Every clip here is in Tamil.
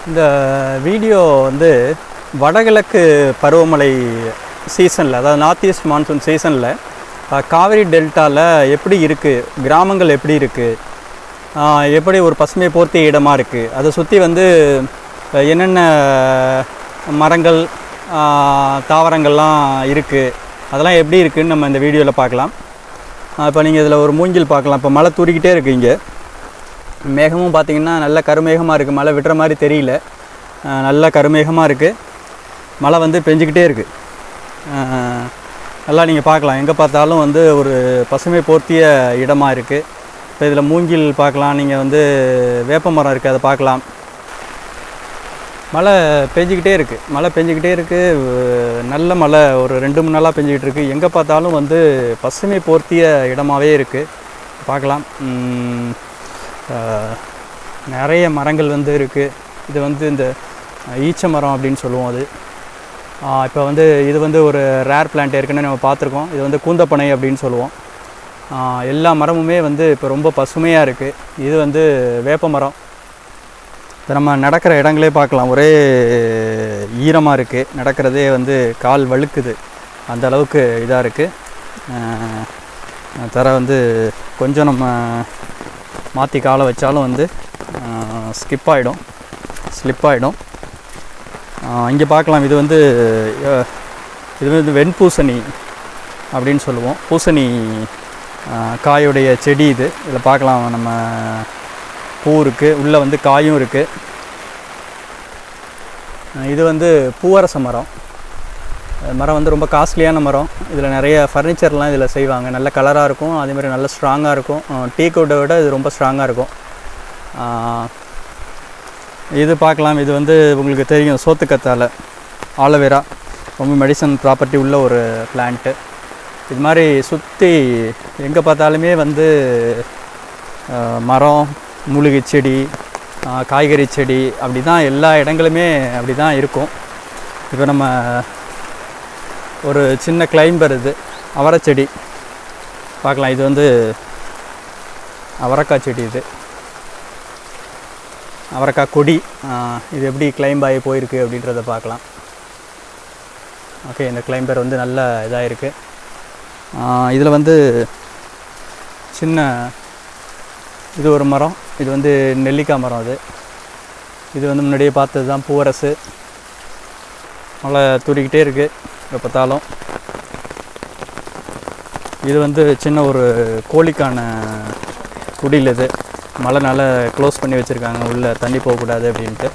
இந்த வீடியோ வந்து வடகிழக்கு பருவமழை சீசனில், அதாவது நார்த் ஈஸ்ட் மான்சூன் சீசனில் காவிரி டெல்டாவில் எப்படி இருக்குது, கிராமங்கள் எப்படி இருக்குது, எப்படி ஒரு பசுமை போர்த்திய இடமாக இருக்குது, அதை சுற்றி வந்து என்னென்ன மரங்கள் தாவரங்கள்லாம் இருக்குது, அதெல்லாம் எப்படி இருக்குதுன்னு நம்ம இந்த வீடியோவில் பார்க்கலாம். இப்போ நீங்கள் இதில் ஒரு மூங்கில் பார்க்கலாம். இப்போ மழை தூரிக்கிட்டே இருக்குது. இங்கே மேகமும் பார்த்திங்கன்னா நல்ல கருமேகமாக இருக்குது. மழை விடுற மாதிரி தெரியல, நல்ல கருமேகமாக இருக்குது. மழை வந்து பெஞ்சிக்கிட்டே இருக்குது. நல்லா நீங்கள் பார்க்கலாம். எங்கே பார்த்தாலும் வந்து ஒரு பசுமை போர்த்திய இடமாக இருக்குது. இப்போ இதில் மூங்கில் பார்க்கலாம், நீங்கள் வந்து வேப்ப மரம் இருக்குது, அதை பார்க்கலாம். மழை பெஞ்சிக்கிட்டே இருக்குது. நல்ல மழை ஒரு 2-3 நாளாக பெஞ்சிக்கிட்டு இருக்குது. எங்கே பார்த்தாலும் வந்து பசுமை போர்த்திய இடமாகவே இருக்குது. பார்க்கலாம். நிறைய மரங்கள் வந்து இருக்குது. இது வந்து இந்த ஈச்ச மரம் அப்படின்னு சொல்லுவோம். அது இப்போ வந்து இது வந்து ஒரு ரேர் பிளான்ட் ஏற்கனவே நம்ம பார்த்துருக்கோம். இது வந்து கூந்தப்பனை அப்படின்னு சொல்லுவோம். எல்லா மரமுமே வந்து இப்போ ரொம்ப பசுமையாக இருக்குது. இது வந்து வேப்ப மரம். இப்போ நம்ம நடக்கிற இடங்களே பார்க்கலாம், ஒரே ஈரமாக இருக்குது. நடக்கிறதே வந்து கால் வழுக்குது, அந்த அளவுக்கு இதாக இருக்குது. தர வந்து கொஞ்சம் நம்ம மாற்றி காலை வச்சாலும் வந்து ஸ்லிப் ஆகிடும். இங்கே பார்க்கலாம். இது வந்து வெண்பூசணி அப்படின்னு சொல்லுவோம். பூசணி காயுடைய செடி இது. இதில் பார்க்கலாம், நம்ம பூ இருக்குது, உள்ளே வந்து காயும் இருக்குது. இது வந்து பூவரச மரம். மரம் வந்து ரொம்ப காஸ்ட்லியான மரம். இதில் நிறைய ஃபர்னிச்சர்லாம் இதில் செய்வாங்க. நல்ல கலராக இருக்கும், அதேமாதிரி நல்ல ஸ்ட்ராங்காக இருக்கும். டீக் வுட்டை விட இது ரொம்ப ஸ்ட்ராங்காக இருக்கும். இது பார்க்கலாம். இது வந்து உங்களுக்கு தெரியும், சோத்துக்கத்தாழை, ஆலோவேரா, ரொம்ப மெடிசன் ப்ராப்பர்ட்டி உள்ள ஒரு பிளான்ட்டு. இது மாதிரி சுற்றி எங்கே பார்த்தாலுமே வந்து மரம், மூலிகை செடி, காய்கறி செடி, அப்படி தான் எல்லா இடங்களுமே அப்படி தான் இருக்கும். இப்போ நம்ம ஒரு சின்ன கிளைம்பர், இது அவரைச்செடி பார்க்கலாம். இது வந்து அவரைக்காய் செடி. இது அவரைக்காய் கொடி. இது எப்படி கிளைம்ப் ஆகி போயிருக்கு அப்படின்றத பார்க்கலாம். ஓகே, இந்த கிளைம்பர் வந்து நல்ல இதாக இருக்குது. இதில் வந்து சின்ன இது ஒரு மரம். இது வந்து நெல்லிக்காய் மரம். இது வந்து முன்னாடியே பார்த்தது தான், பூவரசு. மழை தூரிக்கிட்டே இருக்குது எப்போ பார்த்தாலும். இது வந்து சின்ன ஒரு கோழிக்கான குடில். இது மழைனால க்ளோஸ் பண்ணி வச்சுருக்காங்க, உள்ளே தண்ணி போகக்கூடாது அப்படின்ட்டு.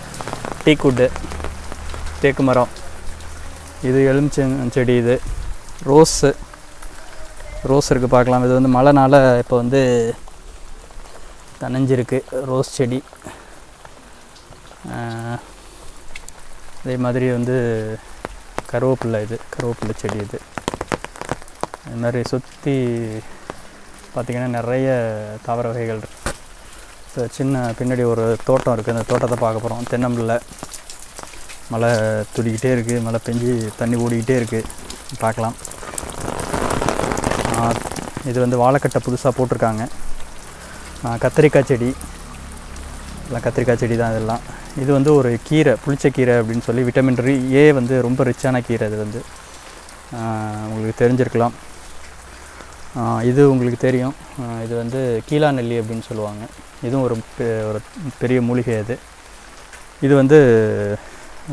டீக்குட்டு, தேக்கு மரம். இது எலுமிச்செடி. இது ரோஸ் இருக்குது, பார்க்கலாம். இது வந்து மழைனால இப்போ வந்து தனைஞ்சிருக்கு ரோஸ் செடி. அதே மாதிரி வந்து கருவேப்பிலை. இது கருவேப்பிலை செடி. இது மாதிரி சுற்றி பார்த்திங்கன்னா நிறைய தாவர வகைகள் இருக்குது. இப்போ சின்ன பின்னாடி ஒரு தோட்டம் இருக்குது, அந்த தோட்டத்தை பார்க்க போகிறோம். தென்னம்பிள்ளை. மழை துடிக்கிட்டே இருக்குது, மழை பெஞ்சு தண்ணி ஓடிக்கிட்டே இருக்குது, பார்க்கலாம். இது வந்து வாழைக்கட்டை புதுசாக போட்டிருக்காங்க. கத்திரிக்காய் செடி, எல்லாம் கத்திரிக்காய் செடி தான் இதெல்லாம். இது வந்து ஒரு கீரை, புளிச்சக்கீரை அப்படின்னு சொல்லி, விட்டமின் ஏ வந்து ரொம்ப ரிச்சான கீரை. இது வந்து உங்களுக்கு தெரிஞ்சிருக்கலாம். இது உங்களுக்கு தெரியும். இது வந்து கீழா நெல்லி அப்படின்னு சொல்லுவாங்க. இதுவும் ஒரு பெரிய மூலிகை. இது வந்து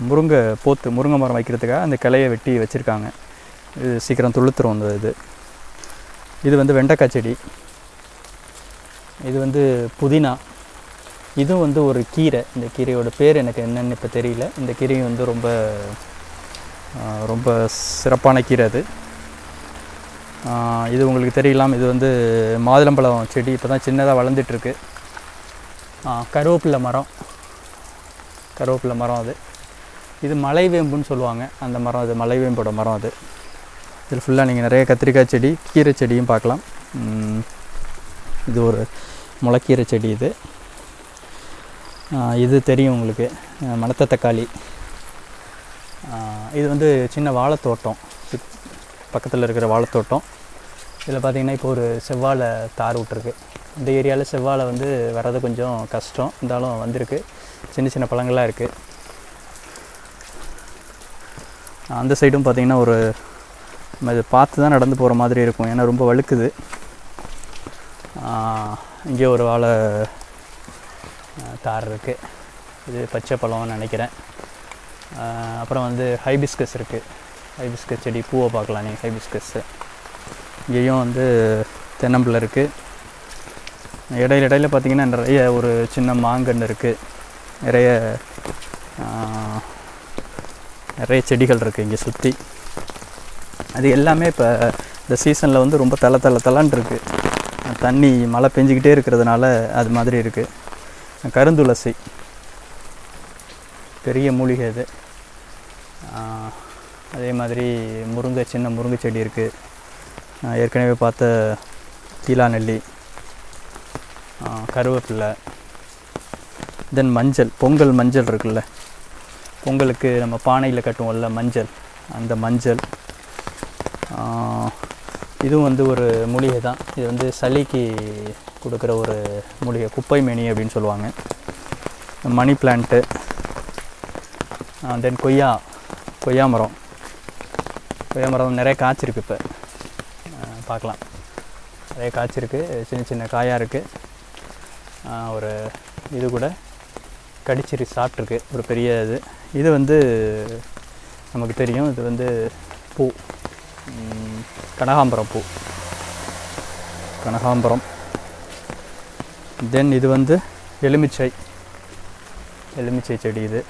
முருங்கை மரம் வைக்கிறதுக்காக அந்த கிளையை வெட்டி வச்சுருக்காங்க. இது சீக்கிரம் துளுத்துரும். இது வந்து வெண்டைக்காய் செடி. இது வந்து புதினா. இதுவும் வந்து ஒரு கீரை. இந்த கீரையோட பேர் எனக்கு என்னென்னு இப்போ தெரியல. இந்த கீரையும் வந்து ரொம்ப ரொம்ப சிறப்பான கீரை. இது உங்களுக்கு தெரியலாம். இது வந்து மாதுளம்பழம் செடி. இப்போ தான் சின்னதாக வளர்ந்துட்டுருக்கு. கருவேப்பிலை மரம். இது மலைவேம்புன்னு சொல்லுவாங்க, அந்த மரம். அது மலைவேம்போட மரம். இதில் ஃபுல்லாக நீங்கள் நிறைய கத்திரிக்காய் செடி, கீரை செடியும் பார்க்கலாம். இது ஒரு முளைக்கீரை செடி. இது தெரியும் உங்களுக்கு, மணத்த தக்காளி. இது வந்து சின்ன வாழைத்தோட்டம், பக்கத்தில் இருக்கிற வாழைத்தோட்டம். இதில் பார்த்திங்கன்னா இப்போ ஒரு செவ்வாழை தார் விட்டுருக்கு. இந்த ஏரியாவில் செவ்வாழை வந்து வர்றது கொஞ்சம் கஷ்டம், இருந்தாலும் வந்திருக்கு. சின்ன சின்ன பழங்கள்லாம் இருக்குது. அந்த சைடும் பார்த்திங்கன்னா ஒரு நம்ம இதை பார்த்து தான் நடந்து போகிற மாதிரி இருக்கும், ஏன்னா ரொம்ப வழுக்குது. இங்கே ஒரு வாழை தார் இருக்குது, இது பச்சை பழம்னு நினைக்கிறேன். அப்புறம் வந்து ஹைபிஸ்கஸ் இருக்குது, ஹைபிஸ்கஸ் செடி பூவை பார்க்கலாம் நீங்கள். ஹைபிஸ்கஸ்ஸு இங்கேயும் வந்து தென்னம்பிள்ளை இருக்குது. இடையில பார்த்திங்கன்னா நிறைய ஒரு சின்ன மாங்கன்று இருக்குது, நிறைய செடிகள் இருக்குது இங்கே சுற்றி. அது எல்லாமே இப்போ இந்த சீசனில் வந்து ரொம்ப தளன்னு இருக்குது. தண்ணி மழை பெஞ்சிக்கிட்டே இருக்கிறதுனால அது மாதிரி இருக்குது. கருந்துளசி பெரிய மூலிகை இது. அதே மாதிரி சின்ன முருங்கை செடி இருக்குது. ஏற்கனவே பார்த்த கீழாநெல்லி, கருவேப்பிலை, தென் மஞ்சள், பொங்கல் மஞ்சள் இருக்குல்ல, பொங்கலுக்கு நம்ம பானையில் கட்டுவோம்ல மஞ்சள், அந்த மஞ்சள். இதுவும் வந்து ஒரு மூலிகை தான். இது வந்து சளிக்கு கொடுக்குற ஒரு மூலிகை, குப்பை மேனி அப்படின்னு சொல்லுவாங்க. மணி பிளான்ட்டு, தென் கொய்யா மரம் நிறைய காய்ச்சிருக்கு. இப்போ பார்க்கலாம், நிறைய காய்ச்சிருக்கு, சின்ன சின்ன காயாக இருக்குது. ஒரு இது கூட கடிச்சிரி சாப்பிட்ருக்கு, ஒரு பெரிய இது வந்து நமக்கு தெரியும். இது வந்து பூ, கனகாம்பரம். தென் இது வந்து எலுமிச்சை செடி. இது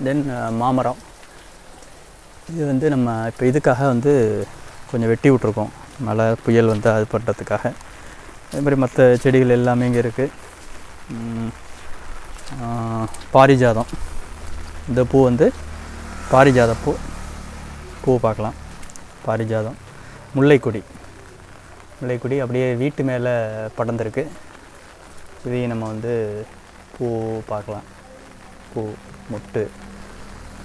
தென் மாமரம். இது வந்து நம்ம இப்போ இதுக்காக வந்து கொஞ்சம் வெட்டி விட்ருக்கோம், மழை புயல் வந்து அது பண்ணுறதுக்காக. அதே மாதிரி மற்ற செடிகள் எல்லாமே இங்கே இருக்குது. பாரிஜாதம், இந்த பூ வந்து பாரிஜாத பூ பார்க்கலாம். பாரிஜாதம். முல்லைக்கொடி அப்படியே வீட்டு மேலே படர்ந்துருக்கு. இதையும் நம்ம வந்து பூ பார்க்கலாம். பூ மொட்டு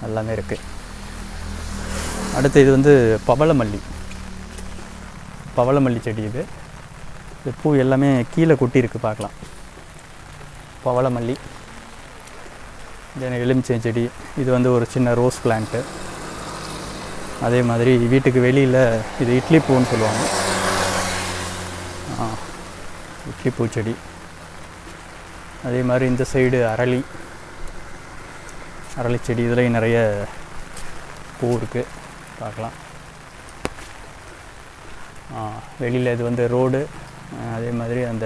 எல்லாமே இருக்குது. அடுத்து இது வந்து பவளமல்லி செடி. இது பூ எல்லாமே கீழே கொட்டியிருக்கு, பார்க்கலாம். பவளமல்லி. எலுமிச்சை செடி. இது வந்து ஒரு சின்ன ரோஸ் பிளான்ட்டு. அதே மாதிரி வீட்டுக்கு வெளியில் இது இட்லி பூன்னு சொல்லுவாங்க, இட்லி பூச்செடி. அதே மாதிரி இந்த சைடு அரளி செடி. இதுலேயும் நிறைய பூ இருக்குது, பார்க்கலாம். வெளியில் இது வந்து ரோடு. அதே மாதிரி அந்த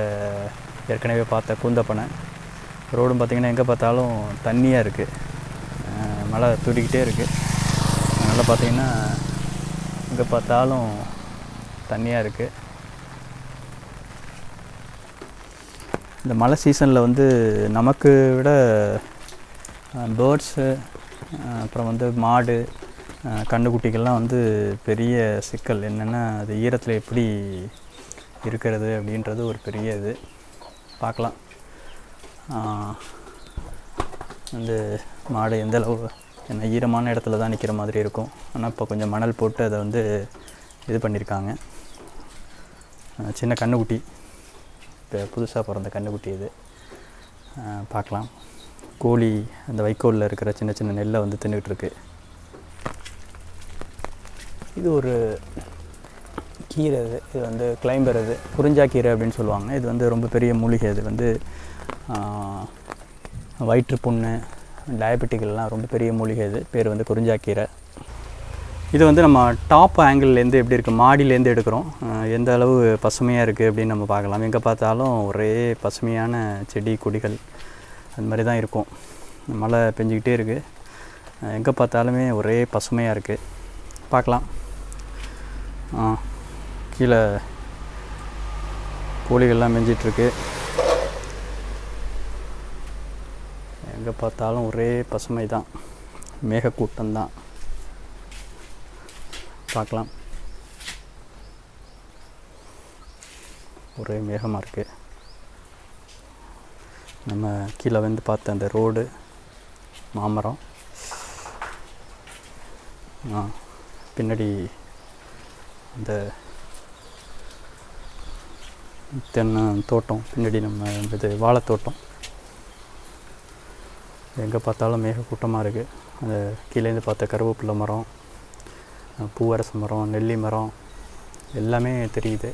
ஏற்கனவே பார்த்த கூந்தப்பனை ரோடும் பார்த்திங்கன்னா எங்கே பார்த்தாலும் தண்ணியாக இருக்குது, மழை துடிக்கிட்டே இருக்குது. அதனால் பார்த்திங்கன்னா எங்கே பார்த்தாலும் தண்ணியாக இருக்குது. இந்த மழை சீசனில் வந்து நமக்கு விட பேர்ட்ஸு, அப்புறம் வந்து மாடு, கன்றுக்குட்டிகள்லாம் வந்து பெரிய சிக்கல். என்னென்னா அது ஈரத்தில் எப்படி இருக்கிறது அப்படின்றது ஒரு பெரிய இது. பார்க்கலாம் அந்த மாடு எந்த அளவு, என்ன ஈரமான இடத்துல தான் நிற்கிற மாதிரி இருக்கும். ஆனால் இப்போ கொஞ்சம் மணல் போட்டு அதை வந்து இது பண்ணியிருக்காங்க. சின்ன கன்றுக்குட்டி, இப்போ புதுசாக பிறந்த கன்றுக்குட்டி இது. பார்க்கலாம். கோழி அந்த வைக்கோலில் இருக்கிற சின்ன சின்ன நெல்லை வந்து தின்னுக்கிட்டுருக்கு. இது ஒரு கீரை. இது வந்து கிளைம்பர், இது குறிஞ்சாக்கீரை அப்படின்னு சொல்லுவாங்க. இது வந்து ரொம்ப பெரிய மூலிகை. இது வந்து வயிற்று புண்ணு, டயபெட்டிக்கெல்லாம் ரொம்ப பெரிய மூலிகை. இது பேர் வந்து குறிஞ்சாக்கீரை. இது வந்து நம்ம டாப் ஆங்கிள்லேருந்து எப்படி இருக்குது, மாடியிலேருந்து எடுக்கிறோம். எந்த அளவு பசுமையாக இருக்குது அப்படின்னு நம்ம பார்க்கலாம். எங்கே பார்த்தாலும் ஒரே பசுமையான செடி கொடிகள் அது மாதிரி தான் இருக்கும். மழை பெஞ்சிக்கிட்டே இருக்குது, எங்கே பார்த்தாலுமே ஒரே பசுமையாக இருக்குது. பார்க்கலாம். கீழே கோழிகள்லாம் மேய்ஞ்சிட்ருக்கு. எங்கே பார்த்தாலும் ஒரே பசுமை தான், மேகக்கூட்டம்தான். பார்க்கலாம். ஒரே மேகமாக இருக்குது. நம்ம கீழே வந்து பார்த்த அந்த ரோடு, மாமரம், பின்னாடி அந்த தென்னை தோட்டம், பின்னாடி நம்ம இது வாழைத்தோட்டம். எங்கே பார்த்தாலும் மேகக்கூட்டமாக இருக்குது. அந்த கீழேருந்து பார்த்த கருவேப்பிலை மரம், பூவரச மரம், நெல்லி மரம் எல்லாமே தெரியுது.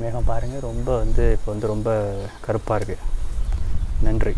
மேகம் பாருங்கள், ரொம்ப இப்போ ரொம்ப கருப்பாக இருக்குது. நன்றி.